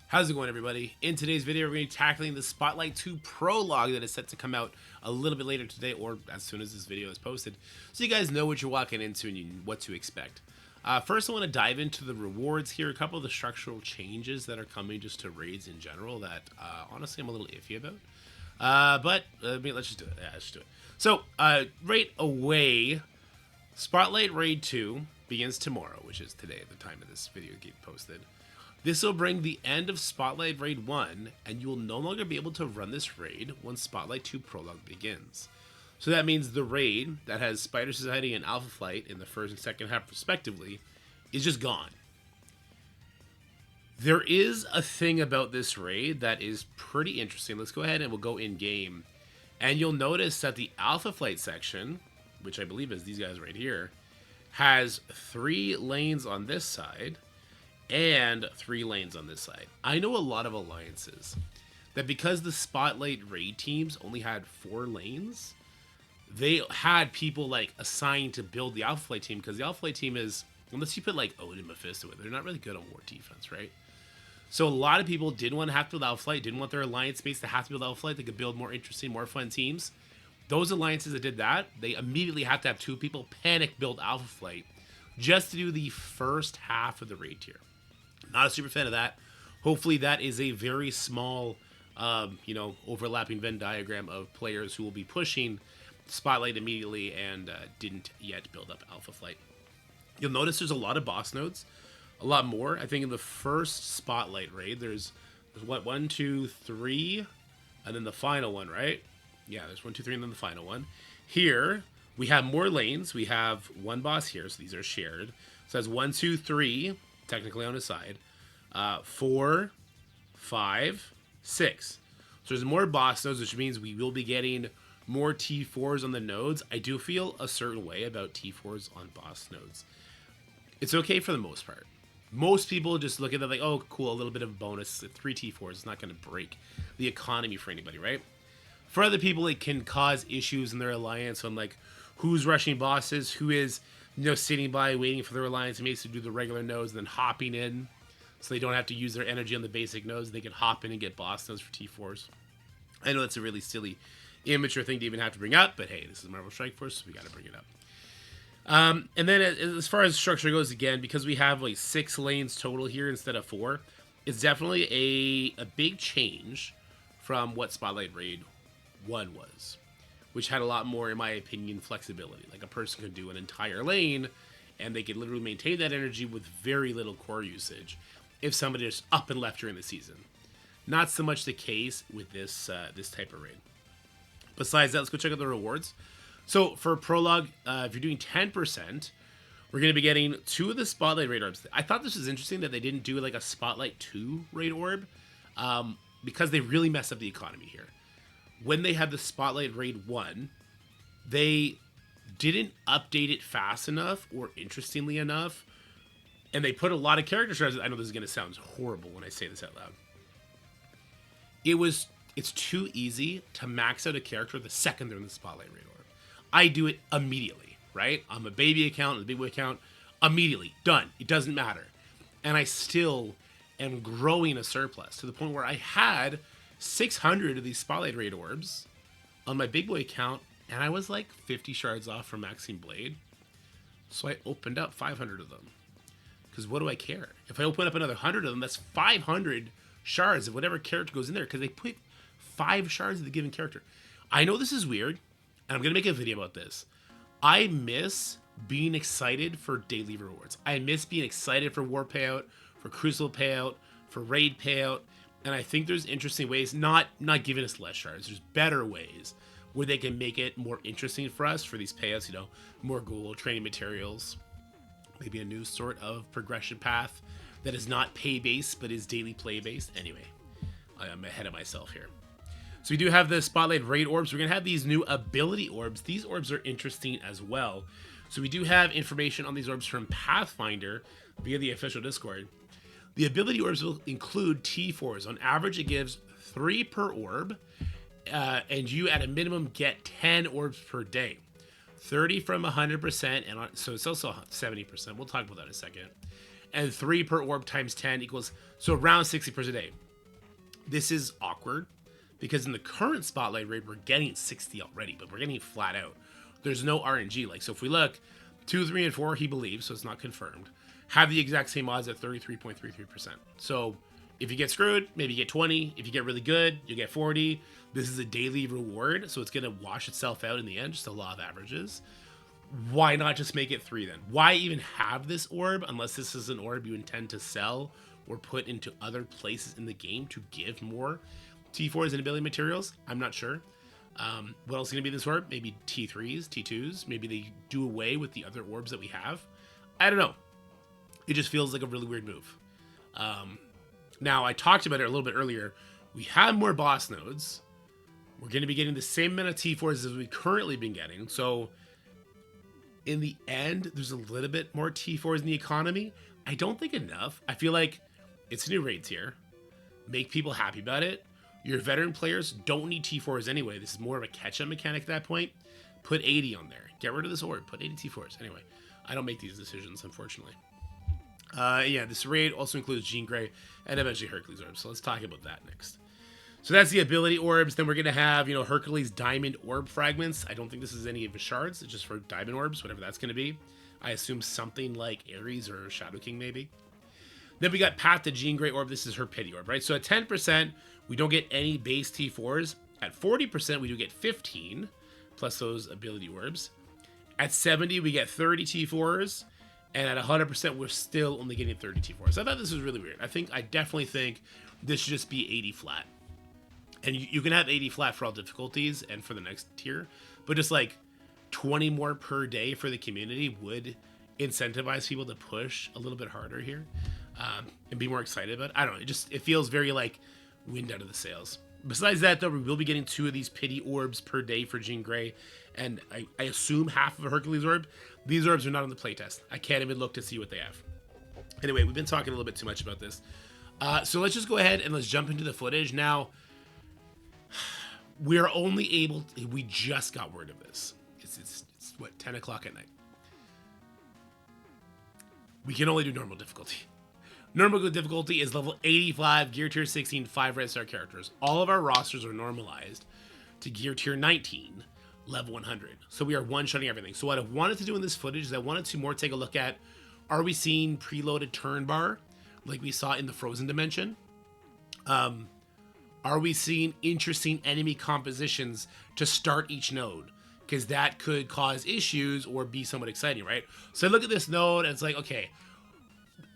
How's it going, everybody? In today's video, we're going to be tackling the Spotlight 2 prologue that is set to come out a little bit later today, or as soon as this video is posted, so you guys know what you're walking into and what to expect. First, I want to dive into the rewards here, a couple of the structural changes that are coming just to raids in general that, honestly, I'm a little iffy about. Let's just do it. Yeah, let's just do it. So, right away, Spotlight Raid 2 begins tomorrow, which is today at the time of this video getting posted. This will bring the end of Spotlight Raid 1, and you will no longer be able to run this raid when Spotlight 2 Prologue begins. So that means the raid that has Spider Society and Alpha Flight in the first and second half respectively is just gone. There is a thing about this raid that is pretty interesting. Let's go ahead and we'll go in-game. And you'll notice that the Alpha Flight section, which I believe is these guys right here, has 3 lanes on this side and 3 lanes on this side. I know a lot of alliances that because the Spotlight raid teams only had 4 lanes, they had people like assigned to build the Alpha Flight team, because the Alpha Flight team is, unless you put like Odin Mephisto with it, they're not really good on war defense, right? So a lot of people didn't want to have to build Alpha Flight, didn't want their alliance mates to have to build Alpha Flight. They could build more interesting, more fun teams. Those alliances that did that, they immediately have to have 2 people panic build Alpha Flight just to do the first half of the raid tier. Not a super fan of that. Hopefully that is a very small, overlapping Venn diagram of players who will be pushing Spotlight immediately and didn't yet build up Alpha Flight. You'll notice there's a lot of boss nodes, a lot more. I think in the first Spotlight raid, there's what, 1, 2, 3, and then the final one, right? Yeah, there's 1, 2, 3, and then the final one. Here, we have more lanes. We have 1 boss here, so these are shared. So that's 1, 2, 3, technically on his side. 4, 5, 6. So there's more boss nodes, which means we will be getting more T4s on the nodes. I do feel a certain way about T4s on boss nodes. It's okay for the most part. Most people just look at it like, oh, cool, a little bit of a bonus. 3 T4s is not going to break the economy for anybody, right? For other people, it can cause issues in their alliance on like who's rushing bosses, who is sitting by waiting for their alliance mates to do the regular nodes and then hopping in, so they don't have to use their energy on the basic nodes. They can hop in and get boss nodes for T4s. I know that's a really silly, immature thing to even have to bring up, but hey, this is Marvel Strike Force, so we got to bring it up. And then as far as structure goes, again, because we have like 6 lanes total here instead of 4, it's definitely a big change from what Spotlight Raid 1 was, which had a lot more, in my opinion, flexibility. Like a person could do an entire lane and they could literally maintain that energy with very little core usage if somebody just up and left during the season. Not so much the case with this type of raid. Besides that, let's go check out the rewards. So for Prologue, if you're doing 10%, we're going to be getting 2 of the Spotlight Raid Orbs. I thought this was interesting that they didn't do like a Spotlight 2 Raid Orb, because they really messed up the economy here. When they had the Spotlight Raid 1, they didn't update it fast enough or interestingly enough, and they put a lot of character shards. I know this is going to sound horrible when I say this out loud. It's too easy to max out a character the second they're in the Spotlight Raid Orb. I do it immediately, right? I'm a baby account, a big boy account, immediately, done. It doesn't matter. And I still am growing a surplus to the point where I had 600 of these Spotlight Raid Orbs on my big boy account, and I was like 50 shards off from maxing Blade. So I opened up 500 of them. Because what do I care? If I open up another 100 of them, that's 500 shards of whatever character goes in there, because they put 5 shards of the given character. I know this is weird, and I'm going to make a video about this. I miss being excited for daily rewards. I miss being excited for war payout, for crucible payout, for raid payout, and I think there's interesting ways, not giving us less shards. There's better ways where they can make it more interesting for us for these payouts, more gold, training materials, maybe a new sort of progression path that is not pay-based but is daily play-based. Anyway, I am ahead of myself here. So we do have the Spotlight Raid Orbs. We're going to have these new ability orbs. These orbs are interesting as well. So we do have information on these orbs from Pathfinder via the official Discord. The ability orbs will include T4s. On average, it gives 3 per orb, and you at a minimum get 10 orbs per day. 30 from 100%, and so it's also 70%. We'll talk about that in a second. and 3 per orb times 10 equals, so around 60 per day. This is awkward because in the current spotlight raid, we're getting 60 already, but we're getting it flat out. There's no RNG. Like, so if we look, 2, 3, and 4, he believes, so it's not confirmed, have the exact same odds at 33.33%. So if you get screwed, maybe you get 20. If you get really good, you get 40. This is a daily reward, so it's going to wash itself out in the end, just a law of averages. Why not just make it 3 then? Why even have this orb unless this is an orb you intend to sell or put into other places in the game to give more T4s and ability materials? I'm not sure. What else is going to be this orb? Maybe T3s, T2s. Maybe they do away with the other orbs that we have. I don't know. It just feels like a really weird move. Now, I talked about it a little bit earlier. We have more boss nodes. We're going to be getting the same amount of T4s as we've currently been getting. So, in the end, there's a little bit more T4s in the economy. I don't think enough. I feel like it's a new raid tier. Make people happy about it. Your veteran players don't need T4s anyway. This is more of a catch-up mechanic at that point. Put 80 on there. Get rid of this orb. Put 80 T4s. Anyway, I don't make these decisions, unfortunately. Yeah, this raid also includes Jean Grey and eventually Hercules orbs. So let's talk about that next. So that's the ability orbs. Then we're going to have, Hercules diamond orb fragments. I don't think this is any of the shards. It's just for diamond orbs, whatever that's going to be. I assume something like Ares or Shadow King, maybe. Then we got Path to Jean Grey orb. This is her pity orb, right? So at 10%, we don't get any base T4s. At 40%, we do get 15, plus those ability orbs. At 70, we get 30 T4s. And at 100%, we're still only getting 30 T4s. So I thought this was really weird. I definitely think this should just be 80 flat. And you can have 80 flat for all difficulties and for the next tier. But just like 20 more per day for the community would incentivize people to push a little bit harder here. And be more excited about it. I don't know. It feels very like wind out of the sails. Besides that, though, we will be getting 2 of these pity orbs per day for Jean Grey. And I assume half of a Hercules orb. These orbs are not on the playtest. I can't even look to see what they have. Anyway, we've been talking a little bit too much about this. So let's just go ahead and let's jump into the footage. Now, we're only able to, we just got word of this. It's what, 10 o'clock at night. We can only do normal difficulty. Normal difficulty is level 85, gear tier 16, 5 red star characters. All of our rosters are normalized to gear tier 19, level 100. So we are one-shotting everything. So what I wanted to do in this footage is I wanted to more take a look at, are we seeing preloaded turn bar like we saw in the Frozen Dimension? Are we seeing interesting enemy compositions to start each node? Because that could cause issues or be somewhat exciting, right? So I look at this node and it's like, okay,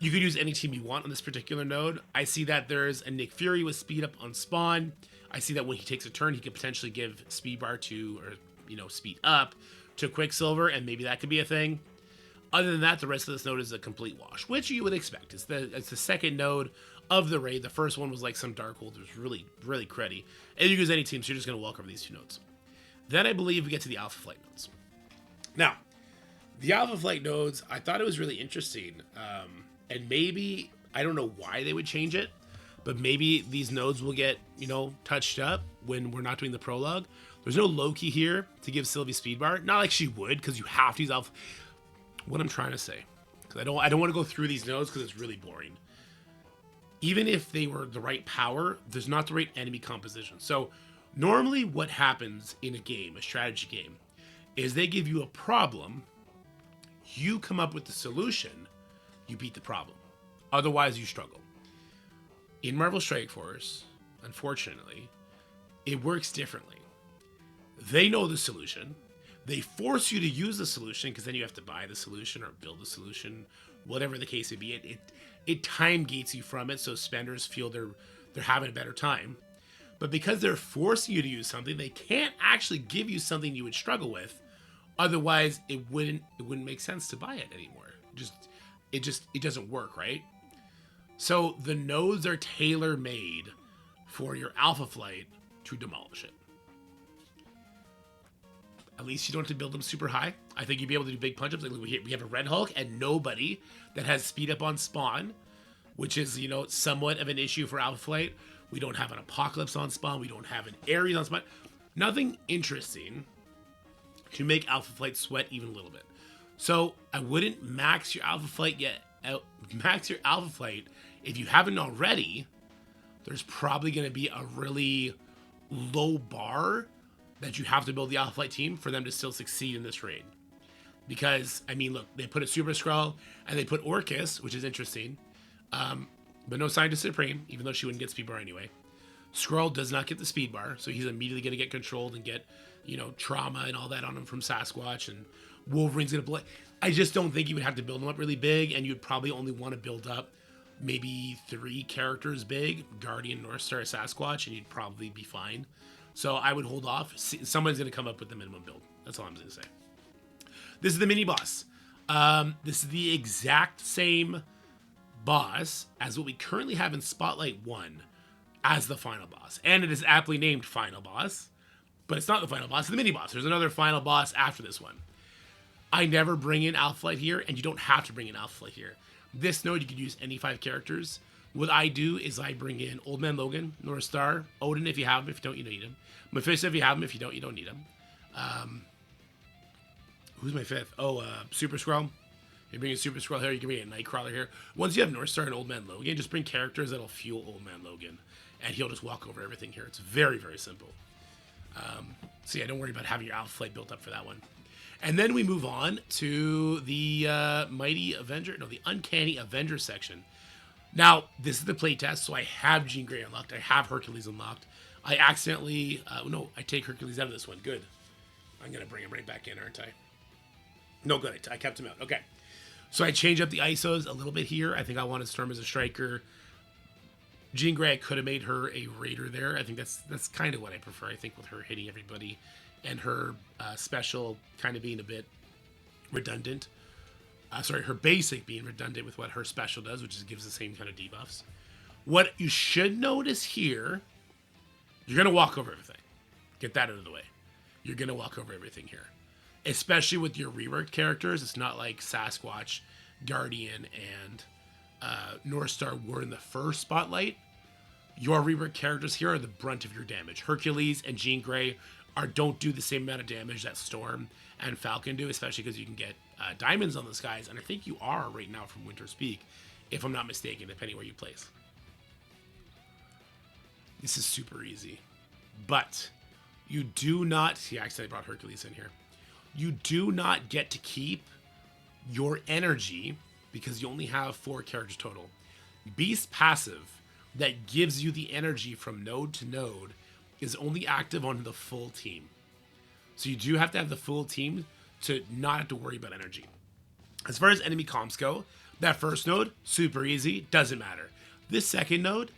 you could use any team you want on this particular node. I see that there's a Nick Fury with speed up on spawn. I see that when he takes a turn, he could potentially give speed bar to, or, speed up to Quicksilver, and maybe that could be a thing. Other than that, the rest of this node is a complete wash, which you would expect. It's the second node of the raid. The first one was like some Darkhold. It was really, really cruddy. And you can use any team, so you're just going to walk over these 2 nodes. Then I believe we get to the Alpha Flight nodes. Now, the Alpha Flight nodes, I thought it was really interesting. And maybe, I don't know why they would change it, but maybe these nodes will get, touched up when we're not doing the prologue. There's no Loki here to give Sylvie speed bar. Not like she would, because you have to use Alpha. What I'm trying to say, because I don't want to go through these nodes because it's really boring. Even if they were the right power, there's not the right enemy composition. So normally what happens in a game, a strategy game, is they give you a problem, you come up with the solution, you beat the problem. Otherwise, you struggle. In Marvel Strike Force, unfortunately, it works differently. They know the solution. They force you to use the solution because then you have to buy the solution or build the solution, whatever the case may be. It time gates you from it, so spenders feel they're having a better time. But because they're forcing you to use something, they can't actually give you something you would struggle with. Otherwise, it wouldn't make sense to buy it anymore. It doesn't work, right? So the nodes are tailor-made for your Alpha Flight to demolish it. At least you don't have to build them super high. I think you'd be able to do big punch-ups. Like we have a Red Hulk and nobody that has speed up on spawn, which is, somewhat of an issue for Alpha Flight. We don't have an Apocalypse on spawn. We don't have an Ares on spawn. Nothing interesting to make Alpha Flight sweat even a little bit. So I wouldn't max your Alpha Flight yet max your Alpha Flight, if you haven't already, there's probably going to be a really low bar that you have to build the Alpha Flight team for them to still succeed in this raid. Because, I mean, look, they put a Super Skrull and they put Orcus, which is interesting. But no Scientist Supreme, even though she wouldn't get speed bar anyway. Skrull does not get the speed bar, so he's immediately going to get controlled and get, you know, trauma and all that on him from Sasquatch, and Wolverine's going to play. I just don't think you would have to build him up really big, and you'd probably only want to build up maybe 3 characters big, Guardian, North Star, Sasquatch, and you'd probably be fine. So I would hold off. Someone's going to come up with the minimum build. That's all I'm going to say. This is the mini boss. This is the exact same boss as what we currently have in Spotlight 1 as the final boss. And it is aptly named Final Boss, but it's not the final boss, it's the mini boss. There's another final boss after this one. I never bring in Alpha Flight here, and you don't have to bring in Alpha Flight here. This node, you could use any 5 characters. What I do is I bring in Old Man Logan, North Star, Odin if you have him, if you don't, you don't need him. Mephisto if you have him, if you don't, you don't need him. Who's my 5th? Oh, Super Skrull. You bring a Super Skrull here, you can bring a Nightcrawler here. Once you have North Star and Old Man Logan, just bring characters that'll fuel Old Man Logan. And he'll just walk over everything here. It's very, very simple. So yeah, don't worry about having your Alpha Flight built up for that one. And then we move on to the the Uncanny Avenger section. Now, this is the playtest, so I have Jean Grey unlocked. I have Hercules unlocked. I accidentally, I take Hercules out of this one. Good. I'm going to bring him right back in, aren't I? No, good. I kept him out. Okay. So I changed up the ISOs a little bit here. I think I wanted Storm as a striker. Jean Grey, I could have made her a raider there. I think that's kind of what I prefer. I think with her hitting everybody and her special kind of being a bit redundant. Her basic being redundant with what her special does, which is gives the same kind of debuffs. What you should notice here, you're going to walk over everything. Get that out of the way. You're going to walk over everything here. Especially with your reworked characters. It's not like Sasquatch, Guardian, and North Star were in the first Spotlight. Your reworked characters here are the brunt of your damage. Hercules and Jean Grey don't do the same amount of damage that Storm and Falcon do, especially because you can get diamonds on those guys, and I think you are right now from Winter's Peak, if I'm not mistaken, depending where you place. This is super easy, but you do not see. Actually, I brought Hercules in here. You do not get to keep your energy because you only have 4 characters total. Beast passive that gives you the energy from node to node is only active on the full team. So you do have to have the full team to not have to worry about energy. As far as enemy comps go, that first node, super easy, doesn't matter. This second node,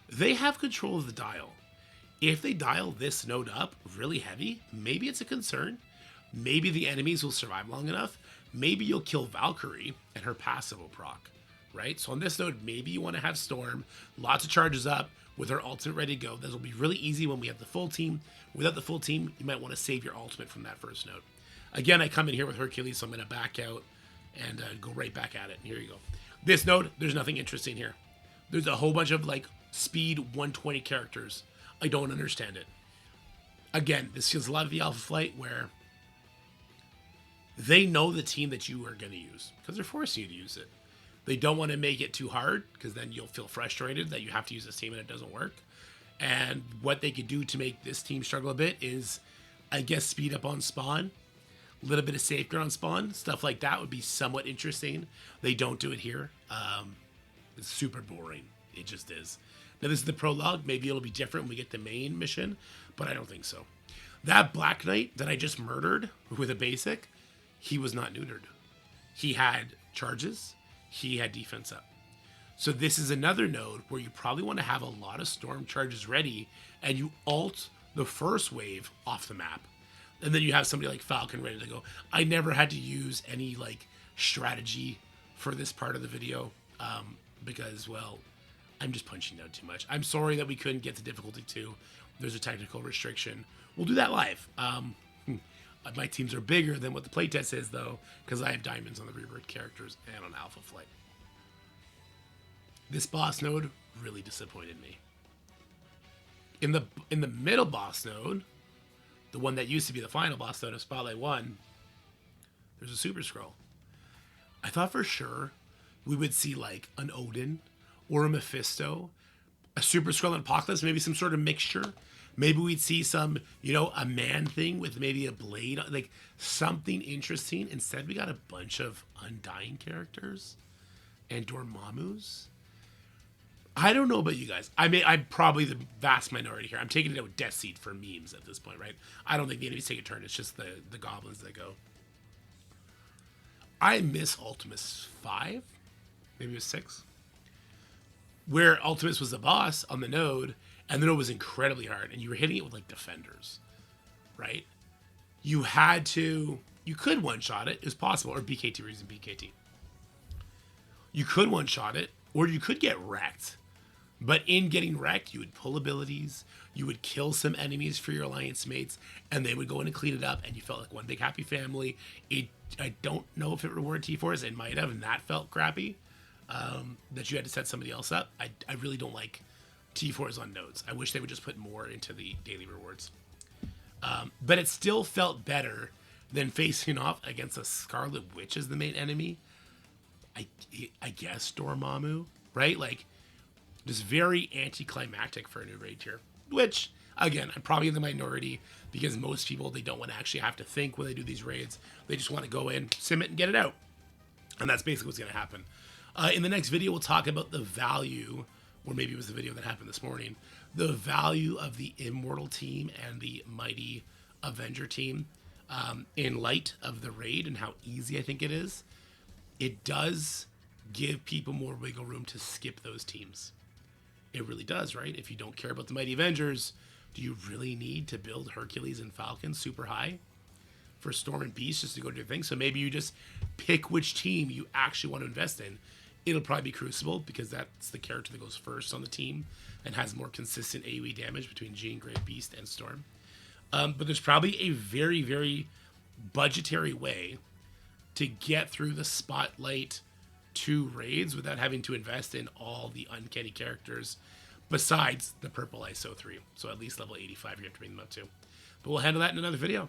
they have control of the dial. If they dial this node up really heavy, maybe it's a concern. Maybe the enemies will survive long enough. Maybe you'll kill Valkyrie and her passive will proc, right? So on this node, maybe you want to have Storm, lots of charges up with her ultimate ready to go. This will be really easy when we have the full team. Without the full team, you might want to save your ultimate from that first node. Again, I come in here with Hercules, so I'm going to back out and go right back at it. Here you go. This node, there's nothing interesting here. There's a whole bunch of like speed 120 characters. I don't understand it. Again, this feels a lot of the Alpha Flight where they know the team that you are going to use because they're forcing you to use it. They don't want to make it too hard because then you'll feel frustrated that you have to use this team and it doesn't work. And what they could do to make this team struggle a bit is, I guess, speed up on spawn, a little bit of safeguard on spawn, stuff like that would be somewhat interesting. They don't do it here. It's super boring. It just is. Now, this is the prologue. Maybe it'll be different when we get the main mission, but I don't think so. That Black Knight that I just murdered with a basic, he was not neutered. He had charges. He had defense up. So this is another node where you probably want to have a lot of storm charges ready and you ult the first wave off the map. And then you have somebody like Falcon ready to go. I never had to use any like strategy for this part of the video because, well, I'm just punching down too much. I'm sorry that we couldn't get to difficulty 2. There's a technical restriction. We'll do that live. My teams are bigger than what the playtest is, though, because I have diamonds on the reworked characters and on Alpha Flight. This boss node really disappointed me. In the middle boss node, the one that used to be the final boss node of Spotlight 1, there's a Super Skrull. I thought for sure we would see like an Odin or a Mephisto, a Super Skrull and Apocalypse, maybe some sort of mixture. Maybe we'd see some, you know, a man thing with maybe a blade, like something interesting. Instead, we got a bunch of Undying characters and Dormammu's. I don't know about you guys. I'm probably the vast minority here. I'm taking it out with Death Seed for memes at this point, right? I don't think the enemies take a turn. It's just the goblins that go. I miss Ultimus 5. Maybe it was 6. Where Ultimus was the boss on the node, and then it was incredibly hard, and you were hitting it with like defenders, right? You could one-shot it. It was possible, or BKT, we're using BKT. You could one-shot it, or you could get wrecked. But in getting wrecked, you would pull abilities, you would kill some enemies for your alliance mates, and they would go in and clean it up, and you felt like one big happy family. I don't know if it rewarded T4s. It might have, and that felt crappy. That you had to set somebody else up. I really don't like T4s on nodes. I wish they would just put more into the daily rewards. But it still felt better than facing off against a Scarlet Witch as the main enemy. I guess Dormammu, right? Like, just very anticlimactic for a new raid tier. Which, again, I'm probably in the minority because most people, they don't want to actually have to think when they do these raids. They just want to go in, sim it, and get it out. And that's basically what's going to happen. In the next video, we'll talk about the value, or maybe it was the video that happened this morning, the value of the Immortal team and the Mighty Avenger team in light of the raid and how easy I think it is. It does give people more wiggle room to skip those teams. It really does, right? If you don't care about the Mighty Avengers, do you really need to build Hercules and Falcon super high for Storm and Beast just to go do your thing? So maybe you just pick which team you actually want to invest in. It'll probably be Crucible because that's the character that goes first on the team and has more consistent AoE damage between Jean Grey, Beast, and Storm. But there's probably a very, very budgetary way to get through the Spotlight 2 raids without having to invest in all the uncanny characters besides the purple ISO 3. So at least level 85 you have to bring them up to. But we'll handle that in another video.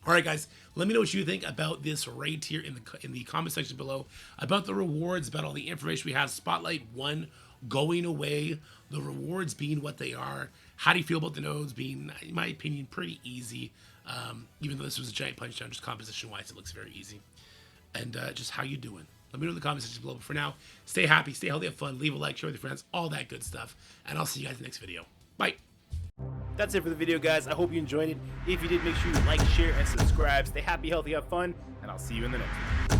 All right, guys, let me know what you think about this raid tier in the comment section below, about the rewards, about all the information we have. Spotlight 1 going away, the rewards being what they are. How do you feel about the nodes being, in my opinion, pretty easy? Even though this was a giant punch down, just composition-wise, it looks very easy. And just how you doing? Let me know in the comment section below. But for now, stay happy, stay healthy, have fun, leave a like, share with your friends, all that good stuff. And I'll see you guys in the next video. Bye. That's it for the video, guys. I hope you enjoyed it. If you did, make sure you like, share, and subscribe. Stay happy, healthy, have fun, and I'll see you in the next one.